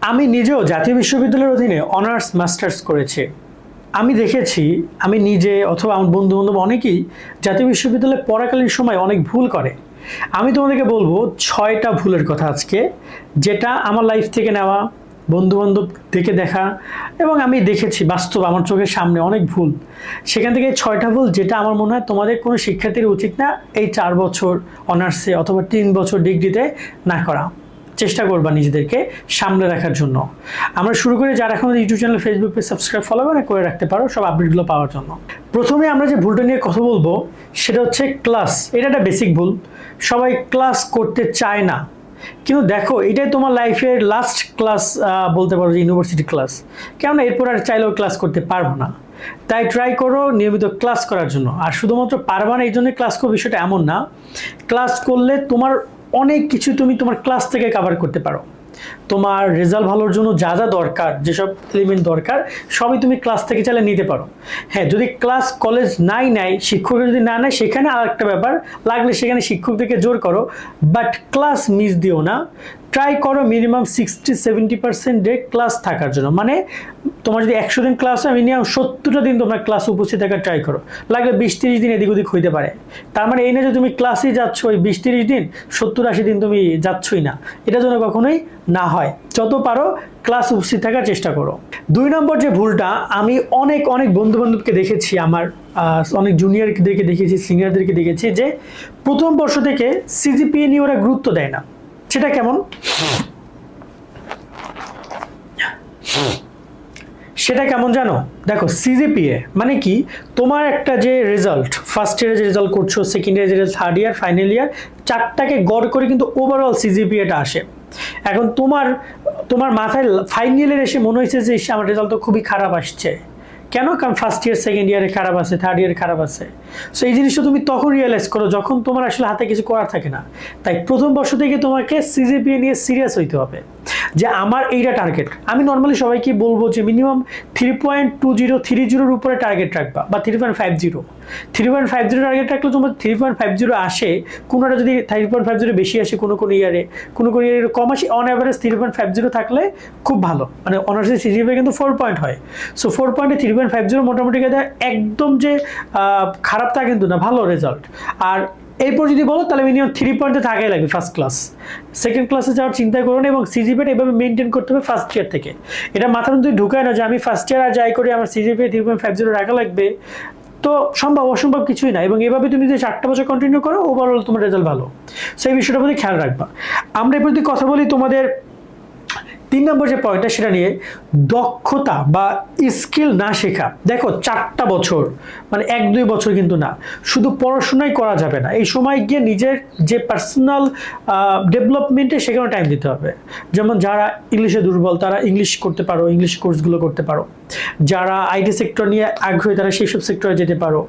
আমি নিজেও জাতীয় বিশ্ববিদ্যালয়ের অধীনে অনার্স মাস্টার্স করেছি। আমি দেখেছি, আমি নিজে অথবা আমার বন্ধু বান্ধব অনেকেই জাতীয় বিশ্ববিদ্যালয়ে পড়াকালীন সময় অনেক ভুল করে। আমি তোমাদেরকে বলবো 6টা ভুলের কথা আজকে, যেটা আমার লাইফ থেকে নেওয়া, বন্ধু বান্ধব থেকে দেখা, এবং আমি দেখেছি বাস্তব আমার চোখের সামনে অনেক ভুল। সেখান থেকে 6টা ভুল যেটা আমার মনে হয় তোমাদের কোনো শিক্ষার্থীর উচিত না এই 4 বছর অনার্সে অথবা 3 বছর ডিগ্রিতে না করা। চেষ্টা করবা নিজেদেরকে সামলে রাখার জন্য। আমরা শুরু করে যারা এখন YouTube channel, Facebook page subscribe follow করে রাখতে পারো সব আপডেটগুলো পাওয়ার জন্য। প্রথমে আমরা যে ভুলটা নিয়ে কথা বলবো সেটা হচ্ছে ক্লাস। এটা একটা বেসিক ভুল। সবাই ক্লাস করতে চায় না, কিন্তু দেখো এটাই তোমার লাইফের লাস্ট ক্লাস বলতে পারো, যে ইউনিভার্সিটি ক্লাস। কেননা এরপর আর চাইলেও ক্লাস করতে পারবো না। তাই ট্রাই করো নিয়মিত ক্লাস করার জন্য। আর শুধুমাত্র পারবা না এই জন্য ক্লাস করো বিষয়টা এমন না। ক্লাস করলে তোমার অনেক কিছু তুমি তোমার ক্লাস থেকে কভার করতে পারো। তোমার রেজাল্ট ভালোর জন্য যা যা দরকার, যেসব এলিমেন্ট দরকার সবই তুমি ক্লাস থেকে চাইলে নিতে পারো। হ্যাঁ, যদি ক্লাস কলেজ নাই শিক্ষকের যদি না নেয় সেখানে আর একটা ব্যাপার, লাগলে সেখানে শিক্ষকদেরকে জোর করো, বাট ক্লাস মিস দিও না। ট্রাই করো মিনিমাম 60-70% ডে ক্লাস থাকার জন্য। মানে তোমার যদি 100 দিন ক্লাস হয়, মিনিমাম 70টা দিন তোমরা ক্লাস উপস্থিত থাকার ট্রাই করো। লাগলে 20-30 দিন এদিক ওদিক হইতে পারে। তার মানে এই না যে তুমি ক্লাসেই যাচ্ছ ওই 20-30 দিন, 70-80 দিন তুমি যাচ্ছই না। এটা যেন কখনোই না হয়। যত পারো ক্লাস উপস্থিত থাকার চেষ্টা করো। 2 নম্বর যে ভুলটা, আমি অনেক অনেক বন্ধু বান্ধবকে দেখেছি, আমার অনেক জুনিয়রদেরকে দেখেছি, সিনিয়রদেরকে দেখেছি, যে প্রথম বর্ষ থেকে সিজিপিএ নিয়ে ওরা গুরুত্ব দেয় না। সেটা কেমন? সেটা কেমন জানো? দেখো, সিজিপিএ মানে কি, তোমার একটা যে রেজাল্ট, ফার্স্ট ইয়ারে যে রেজাল্ট করছো, সেকেন্ড ইয়ারে যে result, third year, final year, 4টাকে গড় করে কিন্তু ওভারঅল সিজিপিএটা আসে। এখন তোমার মাথায় ফাইনাল এসে মনে হয়েছে যে আমার রেজাল্ট তো খুবই খারাপ আসছে। কেন? কারণ ফার্স্ট ইয়ার, সেকেন্ড ইয়ারে খারাপ আছে, থার্ড ইয়ারে খারাপ আছে। সো এই জিনিসটা তুমি তখন রিয়েলাইজ করো যখন তোমার আসলে হাতে কিছু করার থাকে না। তাই প্রথম বর্ষ থেকে তোমাকে সিজিপিএ নিয়ে সিরিয়াস হইতে হবে যে আমার এইটা টার্গেট। আমি নর্মালি সবাইকে বলবো যে মিনিমাম 3.20-30 উপরে টার্গেট রাখবা, বা 3.50 টার্গেট রাখলে তোমার 3.50 আসে। কোনোটা যদি 3.50 বেশি আসে, কোনো ইয়ারে কম আসে, অন অ্যাভারেজ 3.50 থাকলে খুব ভালো। মানে অনার্সের সিজিপিএ কিন্তু 4 পয়েন্ট হয়। সো 4 পয়েন্টে 3.50 মোটামুটি একদম যে খারাপ তা কিন্তু না, ভালো রেজাল্ট। আর এরপর যদি বলো তাহলে মিনিমাম 3 পয়েন্টে থাকাই লাগবে ফার্স্ট ক্লাস। সেকেন্ড ক্লাসে যাওয়ার চিন্তা করো না, এবং সিজিপিএটা এভাবে মেনটেন করতে হবে ফার্স্ট ইয়ার থেকে। এটা মাথার মধ্যে ঢুকায় না যে আমি ফার্স্ট ইয়ার আর যাই করি আমার সিজিপিএ 3.50 রাখা লাগবে। তো অসম্ভব কিছুই না। এবং এভাবে তুমি যদি 4টা বছর কন্টিনিউ করো, ওভারঅল তোমার রেজাল্ট ভালো। সেই বিষয়টার প্রতি খেয়াল রাখবা। আমরা এর প্রতি কথা বলি তোমাদের 3 নম্বর যে পয়েন্টটা, সেটা নিয়ে দক্ষতা বা স্কিল না শেখা। দেখো 4টা বছর মানে 1-2 বছর কিন্তু না, শুধু পড়াশোনাই করা যাবে না। এই সময় গিয়ে নিজের যে পার্সোনাল ডেভেলপমেন্টে সেখানে টাইম দিতে হবে। যেমন যারা ইংলিশে দুর্বল তারা ইংলিশ করতে পারো, ইংলিশ কোর্সগুলো করতে পারো। যারা আইটি সেক্টর নিয়ে আগ্রহী তারা সেই সব সেক্টরে যেতে পারো।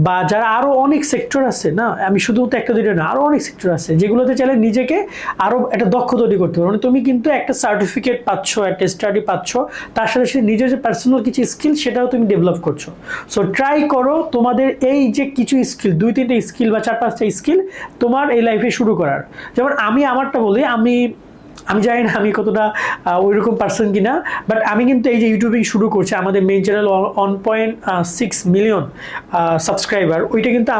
বা যারা আরও অনেক সেক্টর আছে না, আমি শুধুমাত্র 1-2টা না, আরও অনেক সেক্টর আছে যেগুলোতে চাইলে নিজেকে আরও একটা দক্ষ তৈরি করতে পারো। মানে তুমি কিন্তু একটা সার্টিফিকেট পাচ্ছ, একটা স্টাডি পাচ্ছ, তার সাথে সাথে নিজের যে পার্সোনাল কিছু স্কিল সেটাও তুমি ডেভেলপ করছো। সো ট্রাই করো তোমাদের এই যে কিছু স্কিল, 2-3টা স্কিল বা 4-5টা স্কিল তোমার এই লাইফে শুরু করার। যেমন আমি আমারটা বলি, আমি জানি না আমি কতটা ওইরকম পার্সন কিনা, বাট আমি কিন্তু এই যে ইউটিউবিং শুরু করছি, আমাদের মেইন চ্যানেল 1.6 মিলিয়ন সাবস্ক্রাইবার। ওইটা কিন্তু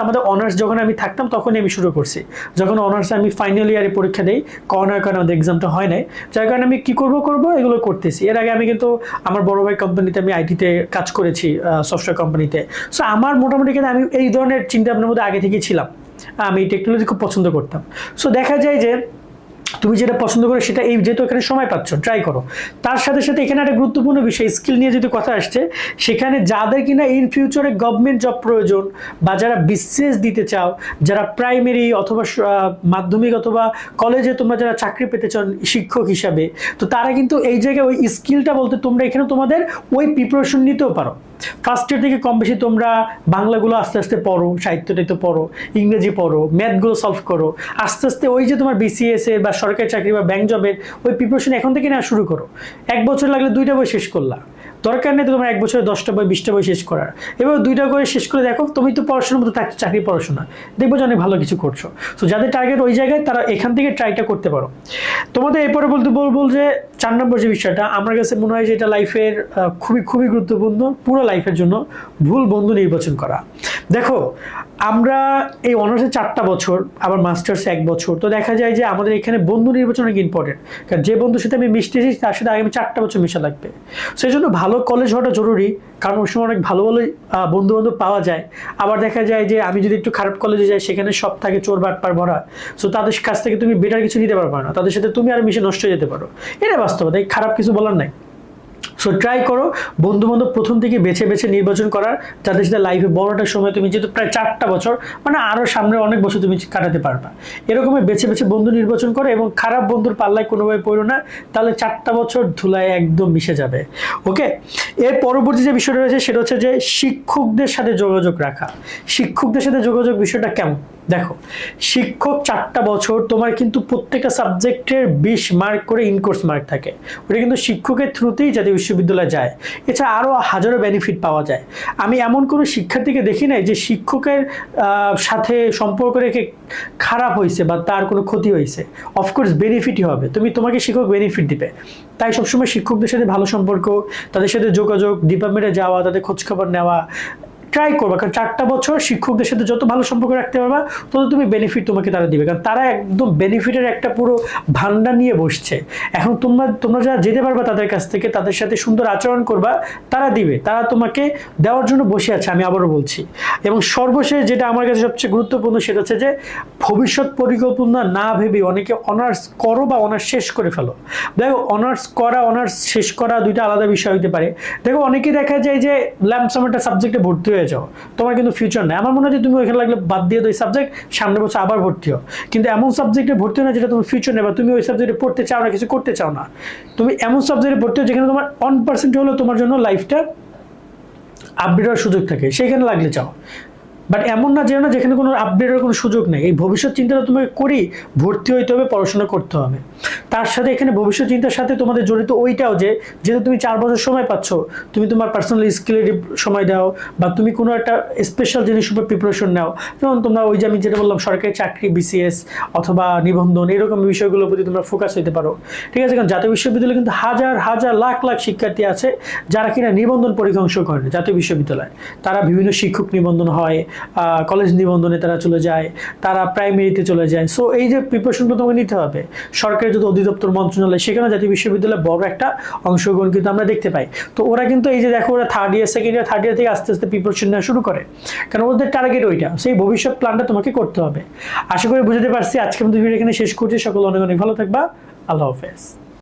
আমাদের অনার্স যখন আমি থাকতাম তখনই আমি শুরু করছি। যখন অনার্সে আমি ফাইনাল ইয়ারে পরীক্ষা দিই, করোনার কারণে আমাদের এক্সামটা হয় নাই, যার কারণে আমি কী করবো এগুলো করতেছি। এর আগে আমি কিন্তু আমার বড় ভাই কোম্পানিতে আমি আইটিতে কাজ করেছি, সফটওয়্যার কোম্পানিতে। সো আমার মোটামুটি কিন্তু আমি এই ধরনের চিন্তা ভাবনার মধ্যে আগে থেকেই ছিলাম। আমি টেকনোলজি খুব পছন্দ করতাম। সো দেখা যায় যে তুমি যেটা পছন্দ করো সেটা, এই যেহেতু এখানে সময় পাচ্ছ, ট্রাই করো। তার সাথে সাথে এখানে একটা গুরুত্বপূর্ণ বিষয়, স্কিল নিয়ে যদি কথা আসছে, সেখানে যাদের কিনা ইন ফিউচারে গভর্নমেন্ট জব প্রয়োজন, বা যারা বিসিএস দিতে চাও, যারা প্রাইমারি অথবা মাধ্যমিক অথবা কলেজে তোমরা যারা চাকরি পেতে চাও শিক্ষক হিসাবে, তো তারা কিন্তু এই জায়গায় ওই স্কিলটা বলতে তোমরা এখানে তোমাদের ওই প্রিপারেশন নিতেও পারো। ফার্স্ট ইয়ার থেকে কম বেশি তোমরা বাংলাগুলো আস্তে আস্তে পড়ো, সাহিত্যটা তো পড়ো, ইংরেজি পড়ো, ম্যাথগুলো সলভ করো। আস্তে আস্তে ওই যে তোমার বিসিএস এর বা সরকারি চাকরি বা ব্যাংক জবের ওই প্রিপারেশন এখন থেকে নেওয়া শুরু করো। 1 বছর লাগলে 2টা বই শেষ করলা, দরকার নেই তো তোমার 1 বছরে 10টা বই 20টা বই শেষ করার। এবার 2টা করে শেষ করে দেখো, তুমি তো পড়াশোনার মতো থাকছো, চাকরি পড়াশোনা দেখবো যে অনেক ভালো কিছু করছো। সো যাদের টার্গেট ওই জায়গায় তারা এখান থেকে ট্রাইটা করতে পারো। তোমাদের এরপরে বলতে বলবো যে 4 নম্বর যে বিষয়টা আমার কাছে মনে হয় যে এটা লাইফের খুবই খুবই গুরুত্বপূর্ণ, পুরো লাইফের জন্য, ভুল বন্ধু নির্বাচন করা। দেখো আমরা এই অনার্সে 4টা বছর, আবার মাস্টার্সে 1 বছর, তো দেখা যায় যে আমাদের এখানে বন্ধু নির্বাচন অনেক ইম্পর্টেন্ট। কারণ যে বন্ধুর সাথে আমি মিশতেছি তার সাথে আগামী 4টা বছর মেশা লাগবে। সেই জন্য ভালো কলেজ হওয়াটা জরুরি, কারণ ওই সময় অনেক ভালো ভালো বন্ধু বান্ধব পাওয়া যায়। আবার দেখা যায় যে আমি যদি একটু খারাপ কলেজে যাই, সেখানে সব থাকে চোর বাটপার ভরা। সো তাদের কাছ থেকে তুমি বেটার কিছু নিতে পারবে না, তাদের সাথে তুমি আর মিশে নষ্ট হয়ে যেতে পারো। এটা বাস্তবতা, খারাপ কিছু বলার নাই। সো ট্রাই করো বন্ধু বান্ধব প্রথম থেকে বেছে বেছে নির্বাচন করার, যাদের সাথে লাইফে বড়টা সময় তুমি যেহেতু প্রায় 4টা বছর, মানে আরও সামনে অনেক বছর তুমি কাটাতে পারবা। এরকমই বেছে বেছে বন্ধু নির্বাচন করো এবং খারাপ বন্ধুর পাল্লায় কোনোভাবে পড়ো না, তাহলে 4টা বছর ধুলায় একদম মিশে যাবে। ওকে, এর পরবর্তী যে বিষয়টা রয়েছে সেটা হচ্ছে যে শিক্ষকদের সাথে যোগাযোগ রাখা। শিক্ষকদের সাথে যোগাযোগ বিষয়টা কেমন? দেখো, শিক্ষক 4টা বছর তোমার কিন্তু প্রত্যেকটা সাবজেক্টের 20 মার্ক করে ইনকোর্স মার্ক থাকে, ওটা কিন্তু শিক্ষকের থ্রুতেই জাতীয় বিশ্ববিদ্যালয়ে যায়। এছাড়া আরও হাজারো বেনিফিট পাওয়া যায়। আমি এমন কোনো শিক্ষার্থীকে দেখি নাই যে শিক্ষকের সাথে সম্পর্ক রেখে খারাপ হয়েছে বা তার কোনো ক্ষতি হয়েছে। অফকোর্স বেনিফিটই হবে, তোমাকে শিক্ষক বেনিফিট দিবে। তাই সবসময় শিক্ষকদের সাথে ভালো সম্পর্ক, তাদের সাথে যোগাযোগ, ডিপার্টমেন্টে যাওয়া, তাদের খোঁজখবর নেওয়া ট্রাই করবা। কারণ 4টা বছর শিক্ষকদের সাথে যত ভালো সম্পর্ক রাখতে পারবা, তত তুমি বেনিফিট তোমাকে তারা দিবে। কারণ তারা একদম বেনিফিটের একটা পুরো ভান্ডার নিয়ে বসছে। এখন তোমরা যারা যেতে পারবা তাদের কাছ থেকে, তাদের সাথে সুন্দর আচরণ করবা, তারা দিবে, তারা তোমাকে দেওয়ার জন্য বসে আছে, আমি আবারও বলছি। এবং সর্বশেষ যেটা আমার কাছে সবচেয়ে গুরুত্বপূর্ণ সেটা হচ্ছে যে ভবিষ্যৎ পরিকল্পনা না ভেবে অনেকে অনার্স করো বা অনার্স শেষ করে ফেলো। দেখো, অনার্স করা অনার্স শেষ করা দুইটা আলাদা বিষয় হতে পারে। দেখো অনেকে দেখা যায় যে ল্যাম্পসাম একটা সাবজেক্টে ভর্তি হয়ে যাও, তোমার কিন্তু ফিউচার নেই। আমার মনে হয় যে তুমি ওইখানে লাগলে বাদ দিয়ে দাও এই সাবজেক্ট, সামনের বছর আবার ভর্তি হও। কিন্তু এমন সাবজেক্টে ভর্তি হয় না যেটা তোমার ফিউচার নেই, বা তুমি ওই সাবজেক্টে পড়তে চাও না, কিছু করতে চাও না। তুমি এমন সাবজেক্টে ভর্তি হও যেখানে তোমার 1% হলেও তোমার জন্য লাইফটা আপডেট হওয়ার সুযোগ থাকে, সেইখানে লাগলে চাও। বাট এমন না যেখানে কোনো আপডেটের কোনো সুযোগ নেই। এই ভবিষ্যৎ চিন্তাটা তোমাকে করেই ভর্তি হইতে হবে, পড়াশোনা করতে হবে। তার সাথে এখানে ভবিষ্যৎ চিন্তার সাথে তোমাদের জড়িত ওইটাও যে যেহেতু তুমি 4 বছর সময় পাচ্ছ, তুমি তোমার পার্সোনাল স্কিলে সময় দাও, বা তুমি কোনো একটা স্পেশাল জিনিসের উপর প্রিপারেশন নাও। যেমন তোমরা ওই যে আমি যেটা বললাম সরকারি চাকরি, বিসিএস অথবা নিবন্ধন, এরকম বিষয়গুলোর প্রতি তোমরা ফোকাস হতে পারো। ঠিক আছে? কারণ জাতীয় বিশ্ববিদ্যালয়ে কিন্তু হাজার হাজার লাখ লাখ শিক্ষার্থী আছে যারা কিনা নিবন্ধন পরীক্ষা অংশ করে জাতীয় বিশ্ববিদ্যালয়। তারা বিভিন্ন শিক্ষক নিবন্ধন হয়, কলেজ নিবন্ধনে তারা চলে যায়, তারা প্রাইমারিতে চলে যায়। সো এই যে প্রিপারেশনটা তোমাকে নিতে হবে, সরকারি যত অধিদপ্তর মন্ত্রণালয়, সেখানে জাতীয় বিশ্ববিদ্যালয়ে বড় একটা অংশগ্রহণ কিন্তু আমরা দেখতে পাই। তো ওরা কিন্তু এই যে দেখো, ওরা 3rd ইয়ার 2nd ইয়ার 3rd ইয়ার থেকে আস্তে আস্তে প্রিপারেশন নেওয়া শুরু করে, কারণ ওদের টার্গেট ওইটা। সেই ভবিষ্যৎ প্ল্যানটা তোমাকে করতে হবে। আশা করি বুঝতে পারছি। আজকে আমাদের ভিডিও এখানে শেষ করছি। সকল অনেক অনেক ভালো থাকবা। আল্লাহ হাফেজ।